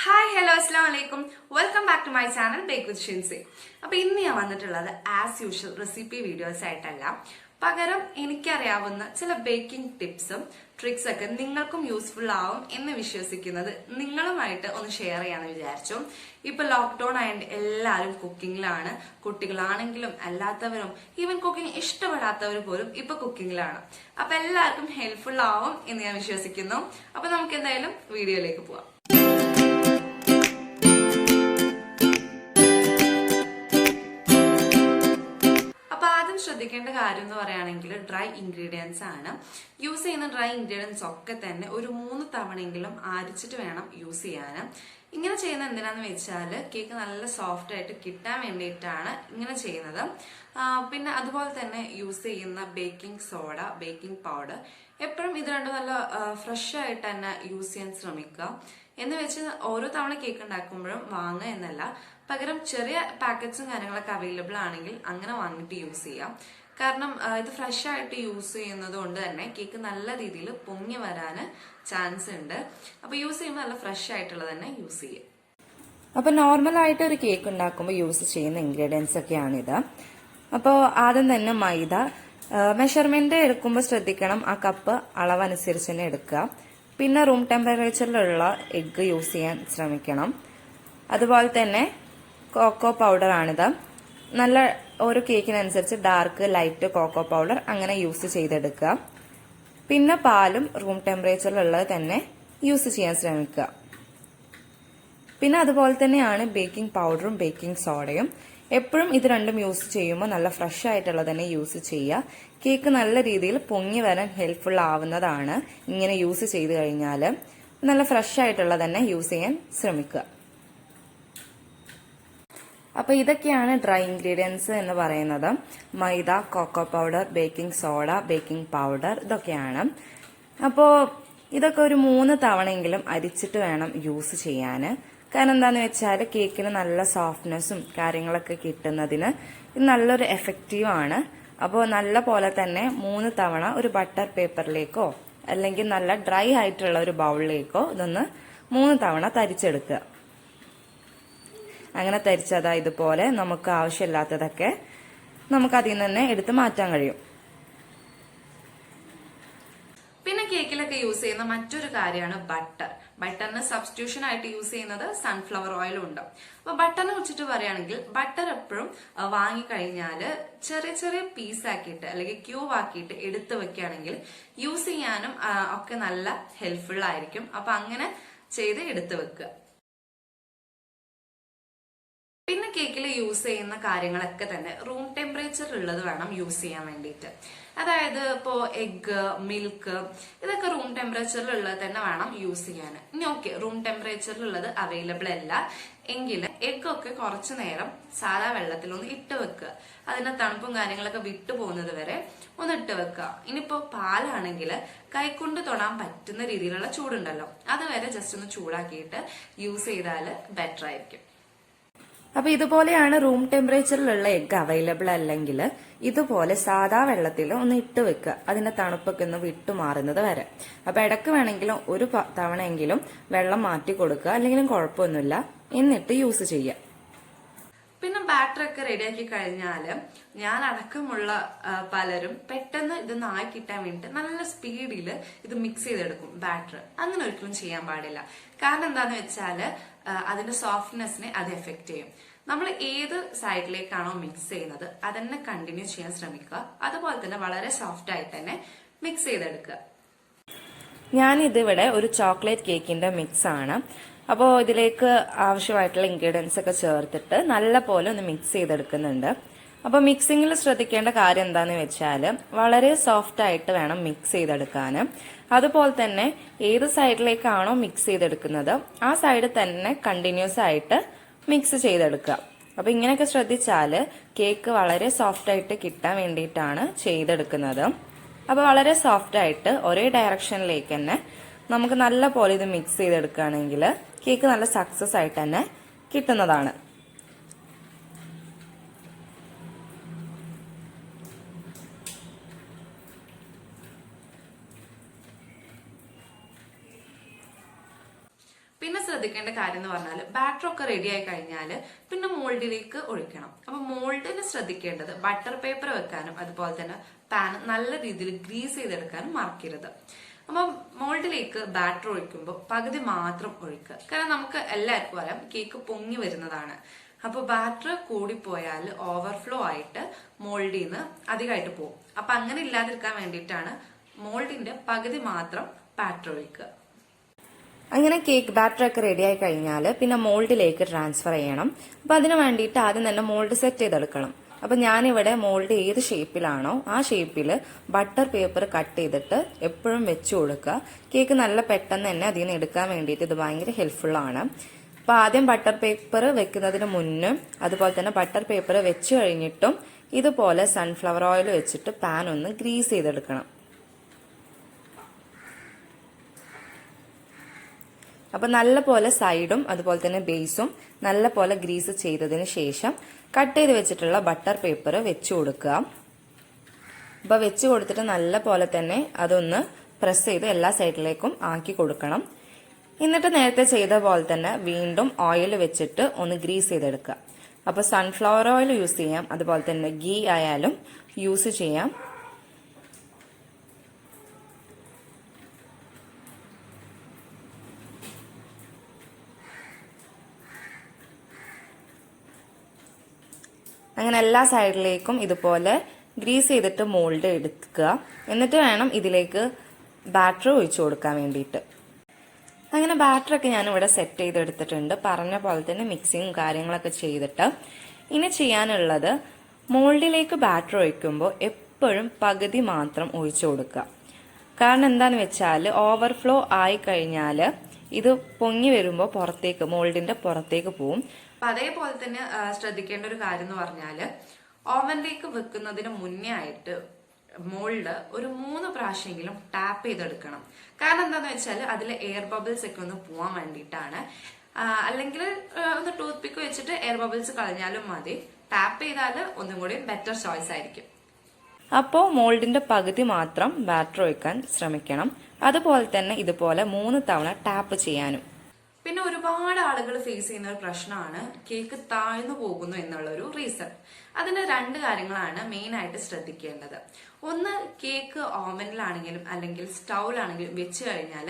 Hi, hello, assalamu alaikum. Welcome back to my channel, Bake with Shinsy. അപ്പോൾ ഇന്ന് ഞാൻ വന്നിട്ടുള്ളത് ആസ് യൂഷ്വൽ റെസിപ്പി വീഡിയോസ് ആയിട്ടല്ല, പകരം എനിക്കറിയാവുന്ന ചില ബേക്കിംഗ് ടിപ്സും ട്രിക്സ് ഒക്കെ നിങ്ങൾക്കും യൂസ്ഫുൾ ആവും എന്ന് വിശ്വസിക്കുന്നത് നിങ്ങളുമായിട്ട് ഒന്ന് ഷെയർ ചെയ്യാന്ന് വിചാരിച്ചു. ഇപ്പൊ ലോക്ക്ഡൌൺ ആയതുകൊണ്ട് എല്ലാവരും കുക്കിങ്ങിലാണ്. കുട്ടികളാണെങ്കിലും അല്ലാത്തവരും ഈവൻ കുക്കിംഗ് ഇഷ്ടപ്പെടാത്തവർ പോലും ഇപ്പൊ കുക്കിങ്ങിലാണ്. അപ്പൊ എല്ലാവർക്കും ഹെൽപ്ഫുൾ ആവും എന്ന് ഞാൻ വിശ്വസിക്കുന്നു. അപ്പൊ നമുക്ക് എന്തായാലും വീഡിയോയിലേക്ക് പോവാം. ശ്രദ്ധിക്കേണ്ട കാര്യം എന്ന് പറയുകയാണെങ്കിൽ ഡ്രൈ ഇൻഗ്രീഡിയൻസ് ആണ്. യൂസ് ചെയ്യുന്ന ഡ്രൈ ഇൻഗ്രീഡിയൻസ് ഒക്കെ തന്നെ ഒരു 3 തവണയെങ്കിലും അരിച്ചിട്ട് വേണം യൂസ് ചെയ്യാൻ. ഇങ്ങനെ ചെയ്യുന്നത് എന്തിനാന്ന് വെച്ചാൽ കേക്ക് നല്ല സോഫ്റ്റ് ആയിട്ട് കിട്ടാൻ വേണ്ടിയിട്ടാണ് ഇങ്ങനെ ചെയ്യുന്നത്. പിന്നെ അതുപോലെ തന്നെ യൂസ് ചെയ്യുന്ന ബേക്കിംഗ് സോഡ, ബേക്കിംഗ് പൗഡർ എപ്പോഴും ഇത് രണ്ടും നല്ല ഫ്രഷ് ആയിട്ട് തന്നെ യൂസ് ചെയ്യാൻ ശ്രമിക്കുക. എന്ന് വെച്ച് ഓരോ തവണ കേക്ക് ഉണ്ടാക്കുമ്പോഴും വാങ്ങുക എന്നല്ല, പകരം ചെറിയ പാക്കറ്റ്സും കാര്യങ്ങളൊക്കെ അവൈലബിൾ ആണെങ്കിൽ അങ്ങനെ വാങ്ങിയിട്ട് യൂസ് ചെയ്യാം. കാരണം ഇത് ഫ്രഷ് ആയിട്ട് യൂസ് ചെയ്യുന്നത് കൊണ്ട് തന്നെ കേക്ക് നല്ല രീതിയിൽ പൊങ്ങി വരാൻ ചാൻസ് ഉണ്ട്. അപ്പൊ യൂസ് ചെയ്യുമ്പോൾ നല്ല ഫ്രഷ് ആയിട്ടുള്ളത് തന്നെ യൂസ് ചെയ്യാം. അപ്പൊ നോർമൽ ആയിട്ട് ഒരു കേക്ക് ഉണ്ടാക്കുമ്പോൾ യൂസ് ചെയ്യുന്ന ഇൻഗ്രീഡിയൻസ് ഒക്കെയാണിത്. അപ്പോൾ ആദ്യം തന്നെ മൈദ മെഷർമെന്റ് എടുക്കുമ്പോൾ ശ്രദ്ധിക്കണം, ആ കപ്പ് അളവനുസരിച്ച് തന്നെ എടുക്കുക. പിന്നെ റൂം ടെമ്പറേച്ചറിലുള്ള എഗ്ഗ് യൂസ് ചെയ്യാൻ ശ്രമിക്കണം. അതുപോലെ തന്നെ കോക്കോ പൗഡർ ആണിത്. നല്ല ഓരോ കേക്കിനനുസരിച്ച് ഡാർക്ക്, ലൈറ്റ് കോക്കോ പൗഡർ അങ്ങനെ യൂസ് ചെയ്തെടുക്കുക. പിന്നെ പാലും റൂം ടെമ്പറേച്ചറിലുള്ളത് തന്നെ യൂസ് ചെയ്യാൻ ശ്രമിക്കുക. പിന്നെ അതുപോലെ തന്നെയാണ് ബേക്കിംഗ് പൗഡറും ബേക്കിംഗ് സോഡയും. എപ്പോഴും ഇത് രണ്ടും യൂസ് ചെയ്യുമ്പോൾ നല്ല ഫ്രഷ് ആയിട്ടുള്ളത് തന്നെ യൂസ് ചെയ്യുക. കേക്ക് നല്ല രീതിയിൽ പൊങ്ങി വരാൻ ഹെൽപ്ഫുൾ ആവുന്നതാണ് ഇങ്ങനെ യൂസ് ചെയ്ത് കഴിഞ്ഞാൽ. നല്ല ഫ്രഷ് ആയിട്ടുള്ളത് തന്നെ യൂസ് ചെയ്യാൻ ശ്രമിക്കുക. അപ്പൊ ഇതൊക്കെയാണ് ഡ്രൈ ഇൻഗ്രീഡിയൻസ് എന്ന് പറയുന്നത്. Maida, cocoa powder, baking soda, baking powder ഇതൊക്കെയാണ്. അപ്പോൾ ഇതൊക്കെ ഒരു 3 തവണയെങ്കിലും അരിച്ചിട്ട് വേണം യൂസ് ചെയ്യാൻ. കാരണം എന്താന്ന് വെച്ചാൽ കേക്കിന് നല്ല സോഫ്റ്റ്നെസ്സും കാര്യങ്ങളൊക്കെ കിട്ടുന്നതിന് ഇത് നല്ലൊരു എഫക്റ്റീവ് ആണ്. അപ്പോൾ നല്ല പോലെ തന്നെ 3 തവണ ഒരു ബട്ടർ പേപ്പറിലേക്കോ അല്ലെങ്കിൽ നല്ല ഡ്രൈ ആയിട്ടുള്ള ഒരു ബൗളിലേക്കോ ഇതൊന്ന് 3 തവണ തരിച്ചെടുക്കുക. അങ്ങനെ തരിച്ചതാ ഇതുപോലെ നമുക്ക് ആവശ്യമില്ലാത്തതൊക്കെ നമുക്ക് അതിൽ നിന്ന് തന്നെ എടുത്ത് മാറ്റാൻ കഴിയും. പിന്നെ കേക്കിലൊക്കെ യൂസ് ചെയ്യുന്ന മറ്റൊരു കാര്യമാണ് ബട്ടർ. ബട്ടറിന് സബ്സ്റ്റിറ്റ്യൂഷൻ ആയിട്ട് യൂസ് ചെയ്യുന്നത് സൺഫ്ലവർ ഓയിലും ഉണ്ട്. അപ്പൊ ബട്ടറിനെ കുറിച്ചിട്ട് പറയുകയാണെങ്കിൽ ബട്ടർ എപ്പോഴും വാങ്ങിക്കഴിഞ്ഞാല് ചെറിയ ചെറിയ പീസ് ആക്കിയിട്ട് അല്ലെങ്കിൽ ക്യൂബ് ആക്കിയിട്ട് എടുത്തു വെക്കുകയാണെങ്കിൽ യൂസ് ചെയ്യാനും ഒക്കെ നല്ല ഹെൽപ്ഫുൾ ആയിരിക്കും. അപ്പൊ അങ്ങനെ ചെയ്ത് എടുത്തു വെക്കുക. പിന്നെ കേക്കിൽ യൂസ് ചെയ്യുന്ന കാര്യങ്ങളൊക്കെ തന്നെ റൂം ടെമ്പറേച്ചറിലുള്ളത് വേണം യൂസ് ചെയ്യാൻ വേണ്ടിയിട്ട്. അതായത് ഇപ്പോൾ എഗ്ഗ്, മിൽക്ക് ഇതൊക്കെ റൂം ടെമ്പറേച്ചറിലുള്ളത് തന്നെ വേണം യൂസ് ചെയ്യാൻ. ഇനി ഓക്കെ, റൂം ടെമ്പറേച്ചറിലുള്ളത് അവൈലബിൾ അല്ല എങ്കിൽ എഗ്ഗൊക്കെ കുറച്ചു നേരം സാധാ വെള്ളത്തിൽ ഒന്ന് ഇട്ട് വെക്കുക. അതിന്റെ തണുപ്പും കാര്യങ്ങളൊക്കെ വിട്ടു പോകുന്നത് വരെ ഒന്ന് ഇട്ട് വെക്കുക. ഇനിയിപ്പോ പാലാണെങ്കിൽ കൈകൊണ്ട് തൊടാൻ പറ്റുന്ന രീതിയിലുള്ള ചൂടുണ്ടല്ലോ, അതുവരെ ജസ്റ്റ് ഒന്ന് ചൂടാക്കിയിട്ട് യൂസ് ചെയ്താൽ ബെറ്റർ ആയിരിക്കും. അപ്പൊ ഇതുപോലെയാണ് റൂം ടെമ്പറേച്ചറിലുള്ള എഗ്ഗ് അവൈലബിൾ അല്ലെങ്കിൽ ഇതുപോലെ സാധാ വെള്ളത്തിൽ ഒന്ന് ഇട്ട് വെക്കുക, അതിന്റെ തണുപ്പൊക്കെ ഒന്ന് വിട്ടുമാറുന്നത് വരെ. അപ്പൊ ഇടയ്ക്ക് വേണമെങ്കിലും ഒരു തവണയെങ്കിലും വെള്ളം മാറ്റി കൊടുക്കുക, അല്ലെങ്കിലും കുഴപ്പമൊന്നുമില്ല. എന്നിട്ട് യൂസ് ചെയ്യുക. പിന്നെ ബാറ്ററൊക്കെ റെഡിയാക്കി കഴിഞ്ഞാൽ ഞാൻ അടക്കമുള്ള പലരും പെട്ടെന്ന് ഇതൊന്ന് ആയി കിട്ടാൻ വേണ്ടിയിട്ട് നല്ല സ്പീഡിൽ ഇത് മിക്സ് ചെയ്തെടുക്കും ബാറ്റർ. അങ്ങനെ ഒരിക്കലും ചെയ്യാൻ പാടില്ല. കാരണം എന്താന്ന് വെച്ചാല് അതിന്റെ സോഫ്റ്റ്നെസ്സിനെ അത് എഫക്ട് ചെയ്യും. നമ്മൾ ഏത് സൈഡിലേക്കാണോ മിക്സ് ചെയ്യുന്നത് അതന്നെ കണ്ടിന്യൂ ചെയ്യാൻ ശ്രമിക്കുക. അതുപോലെ തന്നെ വളരെ സോഫ്റ്റ് ആയിട്ട് തന്നെ മിക്സ് ചെയ്തെടുക്കുക. ഞാനിതിവിടെ ഒരു ചോക്ലേറ്റ് കേക്കിന്റെ മിക്സ് ആണ്. അപ്പോൾ ഇതിലേക്ക് ആവശ്യമായിട്ടുള്ള ഇൻഗ്രീഡിയൻസ് ഒക്കെ ചേർത്തിട്ട് നല്ല പോലെ ഒന്ന് മിക്സ് ചെയ്തെടുക്കുന്നുണ്ട്. അപ്പോൾ മിക്സിങ്ങിൽ ശ്രദ്ധിക്കേണ്ട കാര്യം എന്താണെന്ന് വെച്ചാൽ വളരെ സോഫ്റ്റ് ആയിട്ട് വേണം മിക്സ് ചെയ്തെടുക്കാൻ. അതുപോലെ തന്നെ ഏത് സൈഡിലേക്കാണോ മിക്സ് ചെയ്തെടുക്കുന്നത് ആ സൈഡ് തന്നെ കണ്ടിന്യൂസ് ആയിട്ട് മിക്സ് ചെയ്തെടുക്കുക. അപ്പോൾ ഇങ്ങനെയൊക്കെ ശ്രദ്ധിച്ചാൽ കേക്ക് വളരെ സോഫ്റ്റ് ആയിട്ട് കിട്ടാൻ വേണ്ടിയിട്ടാണ് ചെയ്തെടുക്കുന്നത്. അപ്പോൾ വളരെ സോഫ്റ്റ് ആയിട്ട് ഒരേ ഡയറക്ഷനിലേക്ക് തന്നെ നമുക്ക് നല്ല പോലെ ഇത് മിക്സ് ചെയ്തെടുക്കുകയാണെങ്കിൽ കേക്ക് നല്ല സക്സസ് ആയിട്ട് തന്നെ കിട്ടുന്നതാണ്. പിന്നെ ശ്രദ്ധിക്കേണ്ട കാര്യം എന്ന് പറഞ്ഞാൽ ബാറ്റർ ഒക്കെ റെഡി ആയി കഴിഞ്ഞാൽ പിന്നെ മോൾഡിലേക്ക് ഒഴിക്കണം. അപ്പൊ മോൾഡിന് ശ്രദ്ധിക്കേണ്ടത് ബട്ടർ പേപ്പർ വെക്കാനും അതുപോലെ തന്നെ പാൻ നല്ല രീതിയിൽ ഗ്രീസ് ചെയ്തെടുക്കാനും മറക്കരുത്. അപ്പൊ മോൾഡിലേക്ക് ബാറ്റർ ഒഴിക്കുമ്പോൾ പകുതി മാത്രം ഒഴിക്കുക. കാരണം നമുക്ക് എല്ലാവർക്കും അറിയാം കേക്ക് പൊങ്ങി വരുന്നതാണ്. അപ്പൊ ബാറ്റർ കൂടിപ്പോയാൽ ഓവർഫ്ലോ ആയിട്ട് മോൾഡിൽ നിന്ന് അധികമായിട്ട് പോകും. അപ്പൊ അങ്ങനെ ഇല്ലാതിരിക്കാൻ വേണ്ടിയിട്ടാണ് മോൾഡിന്റെ പകുതി മാത്രം ബാറ്റർ ഒഴിക്കുക. അങ്ങനെ കേക്ക് ബാറ്റർ ഒക്കെ റെഡി ആയി കഴിഞ്ഞാൽ പിന്നെ മോൾഡിലേക്ക് ട്രാൻസ്ഫർ ചെയ്യണം. അപ്പൊ അതിന് വേണ്ടിയിട്ട് ആദ്യം തന്നെ മോൾഡ് സെറ്റ് ചെയ്തെടുക്കണം. അപ്പൊ ഞാനിവിടെ മോൾഡ് ഏത് ഷേപ്പിലാണോ ആ ഷേപ്പിൽ ബട്ടർ പേപ്പർ കട്ട് ചെയ്തിട്ട് എപ്പോഴും വെച്ചു കൊടുക്കുക. കേക്ക് നല്ല പെട്ടെന്ന് തന്നെ അതിൽ നിന്ന് എടുക്കാൻ വേണ്ടിയിട്ട് ഇത് ഭയങ്കര ഹെൽപ്ഫുൾ ആണ്. അപ്പൊ ആദ്യം ബട്ടർ പേപ്പർ വെക്കുന്നതിന് മുന്നും അതുപോലെ തന്നെ ബട്ടർ പേപ്പർ വെച്ചു കഴിഞ്ഞിട്ടും ഇതുപോലെ സൺഫ്ലവർ ഓയിൽ വെച്ചിട്ട് പാൻ ഒന്ന് ഗ്രീസ് ചെയ്തെടുക്കണം. അപ്പൊ നല്ല പോലെ സൈഡും അതുപോലെ തന്നെ ബേസും നല്ല പോലെ ഗ്രീസ് ചെയ്തതിന് ശേഷം കട്ട് ചെയ്ത് വെച്ചിട്ടുള്ള ബട്ടർ പേപ്പർ വെച്ചു കൊടുക്കുക. അപ്പൊ വെച്ച് കൊടുത്തിട്ട് നല്ല പോലെ തന്നെ അതൊന്ന് പ്രസ് ചെയ്ത് എല്ലാ സൈഡിലേക്കും ആക്കി കൊടുക്കണം. എന്നിട്ട് നേരത്തെ ചെയ്ത പോലെ തന്നെ വീണ്ടും ഓയിൽ വെച്ചിട്ട് ഒന്ന് ഗ്രീസ് ചെയ്തെടുക്കുക. അപ്പൊ സൺഫ്ലവർ ഓയിൽ യൂസ് ചെയ്യാം, അതുപോലെ തന്നെ ഗീ ആയാലും യൂസ് ചെയ്യാം. അങ്ങനെ എല്ലാ സൈഡിലേക്കും ഇതുപോലെ ഗ്രീസ് ചെയ്തിട്ട് മോൾഡ് എടുക്കുക. എന്നിട്ട് വേണം ഇതിലേക്ക് ബാറ്റർ ഒഴിച്ചു കൊടുക്കാൻ വേണ്ടിയിട്ട്. അങ്ങനെ ബാറ്ററൊക്കെ ഞാനിവിടെ സെറ്റ് ചെയ്തെടുത്തിട്ടുണ്ട്. പറഞ്ഞ പോലെ തന്നെ മിക്സിങ്ങും കാര്യങ്ങളൊക്കെ ചെയ്തിട്ട് ഇനി ചെയ്യാനുള്ളത് മോൾഡിലേക്ക് ബാറ്റർ ഒഴിക്കുമ്പോൾ എപ്പോഴും പകുതി മാത്രം ഒഴിച്ചു കൊടുക്കുക. കാരണം എന്താന്ന് വെച്ചാൽ ഓവർഫ്ലോ ആയി കഴിഞ്ഞാൽ ഇത് പൊങ്ങി വരുമ്പോൾ പുറത്തേക്ക് മോൾഡിന്റെ പുറത്തേക്ക് പോവും. അതേപോലെ തന്നെ ശ്രദ്ധിക്കേണ്ട ഒരു കാര്യം എന്ന് പറഞ്ഞാല് ഓവനിലേക്ക് വെക്കുന്നതിന് മുന്നേ ആയിട്ട് മോൾഡ് ഒരു 3 പ്രാവശ്യമെങ്കിലും ടാപ്പ് ചെയ്തെടുക്കണം. കാരണം എന്താന്ന് വെച്ചാൽ അതിൽ എയർ ബബിൾസ് ഒക്കെ ഒന്ന് പോവാൻ വേണ്ടിയിട്ടാണ്. അല്ലെങ്കിൽ ഒന്ന് ടൂത്ത് പിക്ക് വെച്ചിട്ട് എയർ ബബിൾസ് കളഞ്ഞാലും മതി. ടാപ്പ് ചെയ്താൽ ഒന്നും കൂടി ബെറ്റർ ചോയ്സ് ആയിരിക്കും. അപ്പോൾ മോൾഡിന്റെ പകുതി മാത്രം ബാറ്റർ ഒഴിക്കാൻ ശ്രമിക്കണം. അതുപോലെ തന്നെ ഇതുപോലെ 3 തവണ ടാപ്പ് ചെയ്യാനും. പിന്നെ ഒരുപാട് ആളുകൾ ഫേസ് ചെയ്യുന്ന ഒരു പ്രശ്നമാണ് കേക്ക് താഴ്ന്നു പോകുന്നു എന്നുള്ളൊരു റീസൺ. അതിന് 2 കാര്യങ്ങളാണ് മെയിൻ ആയിട്ട് ശ്രദ്ധിക്കേണ്ടത്. ഒന്ന്, കേക്ക് ഓവനിലാണെങ്കിലും അല്ലെങ്കിൽ സ്റ്റൗവിലാണെങ്കിലും വെച്ച് കഴിഞ്ഞാൽ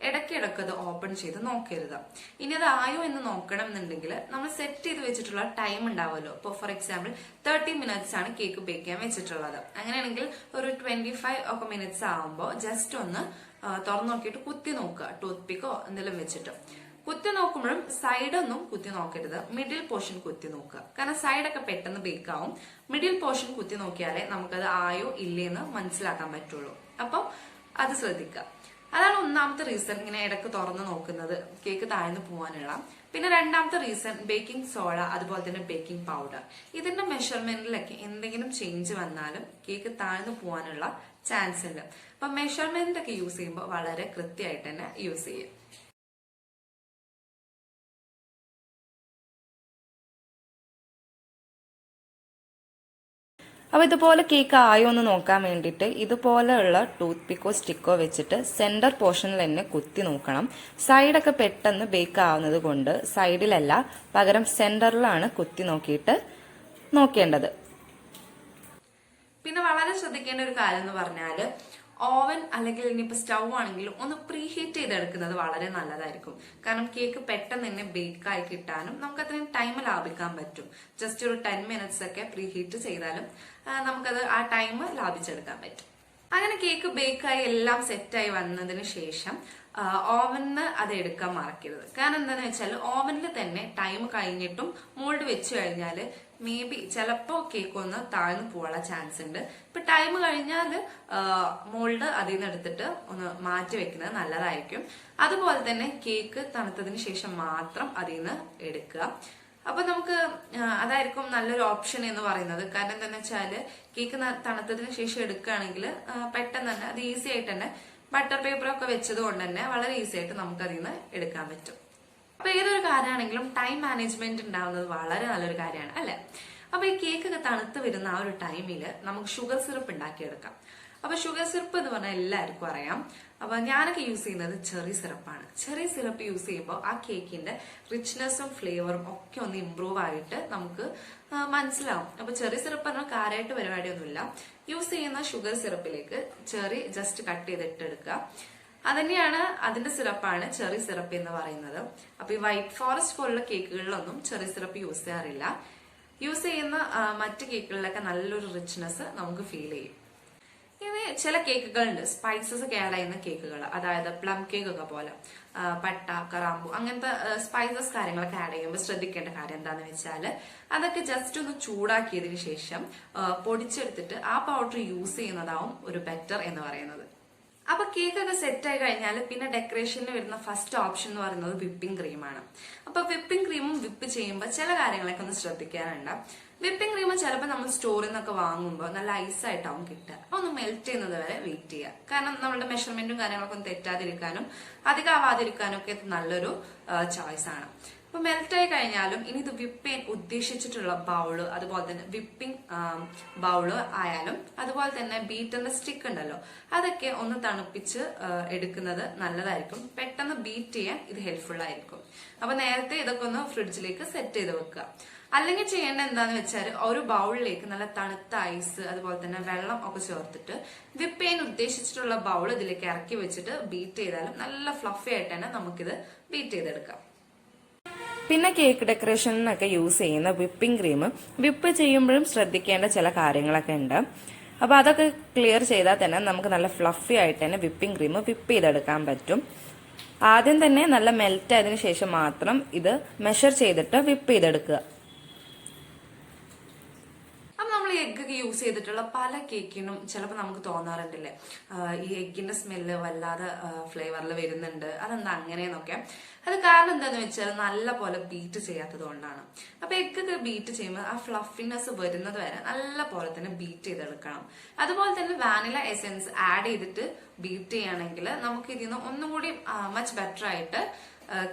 ഇടയ്ക്കിടയ്ക്ക് അത് ഓപ്പൺ ചെയ്ത് നോക്കരുത്. ഇനി അത് ആയോ എന്ന് നോക്കണം എന്നുണ്ടെങ്കിൽ നമ്മൾ സെറ്റ് ചെയ്ത് വെച്ചിട്ടുള്ള ടൈം ഉണ്ടാവുമല്ലോ. ഇപ്പോൾ ഫോർ എക്സാമ്പിൾ 30 മിനിറ്റ്സ് ആണ് കേക്ക് ബേക്ക് ചെയ്യാൻ വെച്ചിട്ടുള്ളത്. അങ്ങനെയാണെങ്കിൽ ഒരു 25 ഒക്കെ മിനിറ്റ്സ് ആകുമ്പോൾ ജസ്റ്റ് ഒന്ന് തുറന്നു നോക്കിയിട്ട് കുത്തി നോക്കുക, ടൂത്ത് പിക്കോ എന്തെങ്കിലും വെച്ചിട്ട്. കുത്തി നോക്കുമ്പോഴും സൈഡൊന്നും കുത്തി നോക്കരുത്, മിഡിൽ പോർഷൻ കുത്തി നോക്കുക. കാരണം സൈഡൊക്കെ പെട്ടെന്ന് ബേക്ക് ആവും. മിഡിൽ പോർഷൻ കുത്തി നോക്കിയാലേ നമുക്കത് ആയോ ഇല്ലേന്ന് മനസ്സിലാക്കാൻ പറ്റുള്ളൂ. അപ്പം അത് ശ്രദ്ധിക്കുക. അതാണ് ഒന്നാമത്തെ റീസൺ ഇങ്ങനെ ഇടയ്ക്ക് തുറന്ന് നോക്കുന്നത് കേക്ക് താഴ്ന്നു പോകാനുള്ള. പിന്നെ 2ാമത്തെ റീസൺ ബേക്കിംഗ് സോഡ അതുപോലെ തന്നെ ബേക്കിംഗ് പൗഡർ. ഇതിന്റെ മെഷർമെന്റിലൊക്കെ എന്തെങ്കിലും ചേഞ്ച് വന്നാലും കേക്ക് താഴ്ന്നു പോകാനുള്ള ചാൻസ് ഉണ്ട്. അപ്പൊ മെഷർമെന്റ് ഒക്കെ യൂസ് ചെയ്യുമ്പോൾ വളരെ കൃത്യമായിട്ട് തന്നെ യൂസ് ചെയ്യും. അപ്പോൾ ഇതുപോലെ കേക്ക് ആയോ എന്ന് നോക്കാൻ വേണ്ടിയിട്ട് ഇതുപോലെയുള്ള ടൂത്ത് പിക്കോ സ്റ്റിക്കോ വെച്ചിട്ട് സെന്റർ പോർഷനിൽ തന്നെ കുത്തി നോക്കണം. സൈഡൊക്കെ പെട്ടെന്ന് ബേക്ക് ആവുന്നത് കൊണ്ട് സൈഡിലല്ല, പകരം സെന്ററിലാണ് കുത്തി നോക്കിയിട്ട് നോക്കേണ്ടത്. പിന്നെ വളരെ ശ്രദ്ധിക്കേണ്ട ഒരു കാര്യം എന്ന് പറഞ്ഞാല് ഓവൻ അല്ലെങ്കിൽ ഇനിയിപ്പോ സ്റ്റൗ ആണെങ്കിലും ഒന്ന് പ്രീ ഹീറ്റ് ചെയ്തെടുക്കുന്നത് വളരെ നല്ലതായിരിക്കും. കാരണം കേക്ക് പെട്ടെന്ന് തന്നെ ബേക്ക് ആയി കിട്ടാനും നമുക്ക് അത്രയും ടൈം ലാഭിക്കാൻ പറ്റും. ജസ്റ്റ് ഒരു 10 മിനിറ്റ്സ് ഒക്കെ പ്രീ ഹീറ്റ് ചെയ്താലും നമുക്കത് ആ ടൈം ലാഭിച്ചെടുക്കാൻ പറ്റും. അങ്ങനെ കേക്ക് ബേക്കായി എല്ലാം സെറ്റായി വന്നതിന് ശേഷം ഓവനിന്ന് അത് എടുക്കാൻ മറക്കരുത്. കാരണം എന്താണെന്ന് വെച്ചാൽ ഓവനിൽ തന്നെ ടൈം കഴിഞ്ഞിട്ടും മോൾഡ് വെച്ച് കഴിഞ്ഞാൽ മേ ബി ചിലപ്പോൾ കേക്ക് ഒന്ന് താഴ്ന്നു പോകാനുള്ള ചാൻസ് ഉണ്ട്. ഇപ്പൊ ടൈം കഴിഞ്ഞാൽ മോൾഡ് അതിൽ നിന്ന് എടുത്തിട്ട് ഒന്ന് മാറ്റി വെക്കുന്നത് നല്ലതായിരിക്കും. അതുപോലെ തന്നെ കേക്ക് തണുത്തതിന് ശേഷം മാത്രം അതിൽ നിന്ന് എടുക്കുക. അപ്പൊ നമുക്ക് അതായിരിക്കും നല്ലൊരു ഓപ്ഷൻ എന്ന് പറയുന്നത്. കാരണം എന്താണെന്ന് വെച്ചാല് കേക്ക് തണുത്തതിന് ശേഷം എടുക്കുകയാണെങ്കിൽ പെട്ടെന്ന് തന്നെ അത് ഈസി ആയിട്ട് തന്നെ ബട്ടർ പേപ്പറൊക്കെ വെച്ചത് കൊണ്ട് തന്നെ വളരെ ഈസി ആയിട്ട് നമുക്ക് അതിൽ നിന്ന് എടുക്കാൻ പറ്റും. അപ്പൊ ഏതൊരു കാര്യമാണെങ്കിലും ടൈം മാനേജ്മെന്റ് ഉണ്ടാവുന്നത് വളരെ നല്ലൊരു കാര്യമാണ്, അല്ലെ? അപ്പൊ ഈ കേക്ക് ഒക്കെ തണുത്ത് വരുന്ന ആ ഒരു ടൈമിൽ നമുക്ക് ഷുഗർ സിറപ്പ് ഉണ്ടാക്കിയെടുക്കാം. അപ്പൊ ഷുഗർ സിറപ്പ് എന്ന് പറഞ്ഞാൽ എല്ലാവർക്കും അറിയാം. അപ്പൊ ഞാനൊക്കെ യൂസ് ചെയ്യുന്നത് ചെറി സിറപ്പാണ്. ചെറി സിറപ്പ് യൂസ് ചെയ്യുമ്പോൾ ആ കേക്കിന്റെ റിച്ച്നെസ്സും ഫ്ലേവറും ഒക്കെ ഒന്ന് ഇമ്പ്രൂവ് ആയിട്ട് നമുക്ക് മനസ്സിലാവും. അപ്പൊ ചെറി സിറപ്പ് പറഞ്ഞാൽ കാര്യമായിട്ട് പരിപാടിയൊന്നുമില്ല. യൂസ് ചെയ്യുന്ന ഷുഗർ സിറപ്പിലേക്ക് ചെറി ജസ്റ്റ് കട്ട് ചെയ്തിട്ട് എടുക്കുക. അതന്നെയാണ് അതിന്റെ സിറപ്പാണ് ചെറി സിറപ്പ് എന്ന് പറയുന്നത്. അപ്പൊ ഈ വൈറ്റ് ഫോറസ്റ്റ് പോലുള്ള കേക്കുകളിലൊന്നും ചെറി സിറപ്പ് യൂസ് ചെയ്യാറില്ല. യൂസ് ചെയ്യുന്ന മറ്റ് കേക്കുകളിലൊക്കെ നല്ലൊരു റിച്ച്നെസ് നമുക്ക് ഫീൽ ചെയ്യും. ഇനി ചില കേക്കുകളുണ്ട് സ്പൈസസ് ഒക്കെ ആഡ് ചെയ്യുന്ന കേക്കുകൾ, അതായത് പ്ലം കേക്ക് ഒക്കെ പോലെ പട്ട, കറാമ്പു അങ്ങനത്തെ സ്പൈസസ് കാര്യങ്ങളൊക്കെ ആഡ് ചെയ്യുമ്പോൾ ശ്രദ്ധിക്കേണ്ട കാര്യം എന്താണെന്ന് വെച്ചാൽ അതൊക്കെ ജസ്റ്റ് ഒന്ന് ചൂടാക്കിയതിനു ശേഷം പൊടിച്ചെടുത്തിട്ട് ആ പൗഡർ യൂസ് ചെയ്യുന്നതാവും ഒരു ബെറ്റർ എന്ന് പറയുന്നത്. അപ്പൊ കേക്ക് ഒക്കെ സെറ്റ് ആയി കഴിഞ്ഞാൽ പിന്നെ ഡെക്കറേഷനിൽ വരുന്ന ഫസ്റ്റ് ഓപ്ഷൻ എന്ന് പറയുന്നത് വിപ്പിംഗ് ക്രീമാണ്. അപ്പൊ വിപ്പിംഗ് ക്രീമും വിപ്പ് ചെയ്യുമ്പോൾ ചില കാര്യങ്ങളൊക്കെ ഒന്ന് ശ്രദ്ധിക്കാനുണ്ട്. വിപ്പിംഗ് ക്രീം ചിലപ്പോൾ നമ്മൾ സ്റ്റോറിൽ നിന്നൊക്കെ വാങ്ങുമ്പോൾ നല്ല ഐസായിട്ടാവും കിട്ടുക. ഒന്ന് മെൽറ്റ് ചെയ്യുന്നത് വരെ വെയിറ്റ് ചെയ്യുക. കാരണം നമ്മുടെ മെഷർമെന്റും കാര്യങ്ങളൊക്കെ ഒന്ന് തെറ്റാതിരിക്കാനും അധികം ആവാതിരിക്കാനും ഒക്കെ നല്ലൊരു ചോയ്സ് ആണ്. അപ്പൊ മെൽറ്റ് ആയി കഴിഞ്ഞാലും ഇനി ഇത് വിപ്പ് ചെയ്യാൻ ഉദ്ദേശിച്ചിട്ടുള്ള ബൗള്, അതുപോലെ തന്നെ വിപ്പിംഗ് ബൗള് ആയാലും അതുപോലെ തന്നെ ബീറ്ററിന്റെ സ്റ്റിക്ക് ഉണ്ടല്ലോ, അതൊക്കെ ഒന്ന് തണുപ്പിച്ച് എടുക്കുന്നത് നല്ലതായിരിക്കും. പെട്ടെന്ന് ബീറ്റ് ചെയ്യാൻ ഇത് ഹെൽപ്ഫുൾ ആയിരിക്കും. അപ്പൊ നേരത്തെ ഇതൊക്കെ ഒന്ന് ഫ്രിഡ്ജിലേക്ക് സെറ്റ് ചെയ്ത് വെക്കുക. അല്ലെങ്കിൽ ചെയ്യേണ്ട എന്താന്ന് വെച്ചാൽ ഒരു ബൗളിലേക്ക് നല്ല തണുത്ത ഐസ് അതുപോലെ തന്നെ വെള്ളം ഒക്കെ ചേർത്തിട്ട് വിപ്പ് ചെയ്യാൻ ഉദ്ദേശിച്ചിട്ടുള്ള ബൗൾ ഇതിലേക്ക് ഇറക്കി വെച്ചിട്ട് ബീറ്റ് ചെയ്താലും നല്ല ഫ്ലഫി ആയിട്ട് തന്നെ നമുക്കിത് ബീറ്റ് ചെയ്തെടുക്കാം. പിന്നെ കേക്ക് ഡെക്കറേഷനൊക്കെ യൂസ് ചെയ്യുന്ന വിപ്പിംഗ് ക്രീം വിപ്പ് ചെയ്യുമ്പോഴും ശ്രദ്ധിക്കേണ്ട ചില കാര്യങ്ങളൊക്കെ ഉണ്ട്. അപ്പൊ അതൊക്കെ ക്ലിയർ ചെയ്താൽ തന്നെ നമുക്ക് നല്ല ഫ്ലഫി ആയിട്ട് തന്നെ വിപ്പിംഗ് ക്രീം വിപ്പ് ചെയ്തെടുക്കാൻ പറ്റും. ആദ്യം തന്നെ നല്ല മെൽറ്റ് ആയതിനു ശേഷം മാത്രം ഇത് മെഷർ ചെയ്തിട്ട് വിപ്പ് ചെയ്തെടുക്കുക. എഗ്ഗ് ഒക്കെ യൂസ് ചെയ്തിട്ടുള്ള പല കേക്കിനും ചിലപ്പോൾ നമുക്ക് തോന്നാറുണ്ടല്ലേ ഈ എഗ്ഗിന്റെ സ്മെല്ല് വല്ലാതെ ഫ്ലേവറിൽ വരുന്നുണ്ട്, അതെന്താ അങ്ങനെയെന്നൊക്കെ. അത് കാരണം എന്താന്ന് വെച്ചാൽ നല്ല പോലെ ബീറ്റ് ചെയ്യാത്തത് കൊണ്ടാണ്. അപ്പൊ എഗ്ഗ് ഒക്കെ ബീറ്റ് ചെയ്യുമ്പോൾ ആ ഫ്ലഫിനെസ് വരുന്നത് വരെ നല്ല പോലെ തന്നെ ബീറ്റ് ചെയ്തെടുക്കണം. അതുപോലെ തന്നെ വാനില എസെൻസ് ആഡ് ചെയ്തിട്ട് ബീറ്റ് ചെയ്യുകയാണെങ്കിൽ നമുക്ക് ഇതിൽ നിന്ന് ഒന്നും കൂടി മച്ച് ബെറ്റർ ആയിട്ട്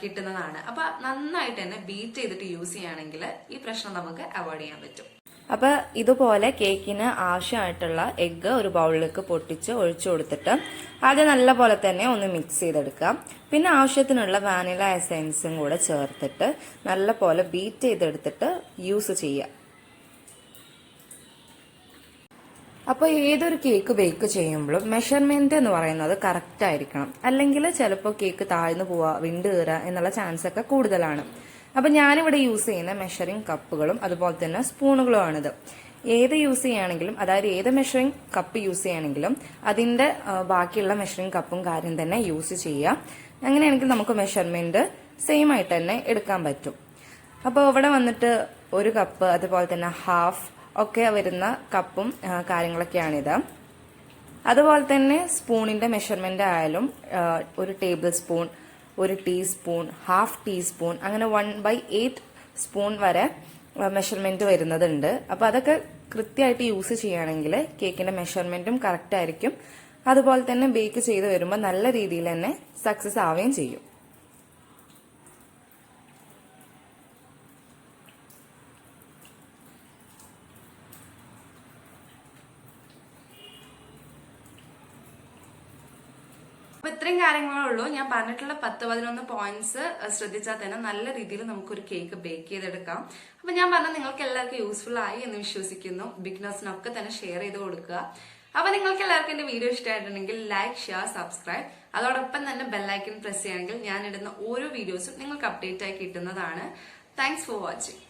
കിട്ടുന്നതാണ്. അപ്പൊ നന്നായിട്ട് തന്നെ ബീറ്റ് ചെയ്തിട്ട് യൂസ് ചെയ്യുകയാണെങ്കിൽ ഈ പ്രശ്നം നമുക്ക് അവോയ്ഡ് ചെയ്യാൻ പറ്റും. അപ്പൊ ഇതുപോലെ കേക്കിന് ആവശ്യമായിട്ടുള്ള എഗ്ഗ് ഒരു ബൗളിലേക്ക് പൊട്ടിച്ച് ഒഴിച്ചു കൊടുത്തിട്ട് ആദ്യം നല്ല പോലെ തന്നെ ഒന്ന് മിക്സ് ചെയ്തെടുക്കാം. പിന്നെ ആവശ്യത്തിനുള്ള വാനില എസെൻസും കൂടെ ചേർത്തിട്ട് നല്ല പോലെ ബീറ്റ് ചെയ്തെടുത്തിട്ട് യൂസ് ചെയ്യാം. അപ്പോൾ ഏതൊരു കേക്ക് ബേക്ക് ചെയ്യുമ്പോഴും മെഷർമെന്റ് എന്ന് പറയുന്നത് കറക്റ്റ് ആയിരിക്കണം. അല്ലെങ്കിൽ ചിലപ്പോൾ കേക്ക് താഴ്ന്നു പോവുക, വിണ്ട് കയറുക എന്നുള്ള ചാൻസ് ഒക്കെ കൂടുതലാണ്. അപ്പൊ ഞാനിവിടെ യൂസ് ചെയ്യുന്ന മെഷറിംഗ് കപ്പുകളും അതുപോലെ തന്നെ സ്പൂണുകളുമാണിത്. ഏത് യൂസ് ചെയ്യുകയാണെങ്കിലും, അതായത് ഏത് മെഷറിംഗ് കപ്പ് യൂസ് ചെയ്യുകയാണെങ്കിലും അതിന്റെ ബാക്കിയുള്ള മെഷറിംഗ് കപ്പും കാര്യം തന്നെ യൂസ് ചെയ്യുക. അങ്ങനെയാണെങ്കിൽ നമുക്ക് മെഷർമെന്റ് സെയിം ആയിട്ട് തന്നെ എടുക്കാൻ പറ്റും. അപ്പോൾ ഇവിടെ വന്നിട്ട് ഒരു കപ്പ് അതുപോലെ തന്നെ ഹാഫ് ഒക്കെ വരുന്ന കപ്പും കാര്യങ്ങളൊക്കെയാണിത്. അതുപോലെ തന്നെ സ്പൂണിന്റെ മെഷർമെന്റ് ആയാലും ഒരു ടേബിൾ സ്പൂൺ, ഒരു ടീസ്പൂൺ, ഹാഫ് ടീസ്പൂൺ, അങ്ങനെ 1/8 സ്പൂൺ വരെ മെഷർമെന്റ് വരുന്നതുണ്ട്. അപ്പൊ അതൊക്കെ കൃത്യമായിട്ട് യൂസ് ചെയ്യുകയാണെങ്കിൽ കേക്കിന്റെ മെഷർമെന്റും കറക്റ്റ് ആയിരിക്കും. അതുപോലെ തന്നെ ബേക്ക് ചെയ്ത് വരുമ്പോൾ നല്ല രീതിയിൽ തന്നെ സക്സസ് ആവുകയും ചെയ്യും. അപ്പൊ ഇത്രയും കാര്യങ്ങളേ ഉള്ളൂ. ഞാൻ പറഞ്ഞിട്ടുള്ള 10-11 പോയിന്റ്സ് ശ്രദ്ധിച്ചാൽ തന്നെ നല്ല രീതിയിൽ നമുക്കൊരു കേക്ക് ബേക്ക് ചെയ്തെടുക്കാം. അപ്പൊ ഞാൻ പറഞ്ഞ നിങ്ങൾക്ക് എല്ലാവർക്കും യൂസ്ഫുൾ ആയി എന്ന് വിശ്വസിക്കുന്നു. ബിഗിനേഴ്സിനൊക്കെ തന്നെ ഷെയർ ചെയ്ത് കൊടുക്കുക. അപ്പൊ നിങ്ങൾക്ക് എല്ലാവർക്കും എന്റെ വീഡിയോ ഇഷ്ടമായിട്ടുണ്ടെങ്കിൽ ലൈക്ക്, ഷെയർ, സബ്സ്ക്രൈബ്, അതോടൊപ്പം തന്നെ ബെല്ലൈക്കൺ പ്രസ് ചെയ്യുകയാണെങ്കിൽ ഞാൻ ഇടുന്ന ഓരോ വീഡിയോസും നിങ്ങൾക്ക് അപ്ഡേറ്റ് ആയി കിട്ടുന്നതാണ്. Thanks for watching.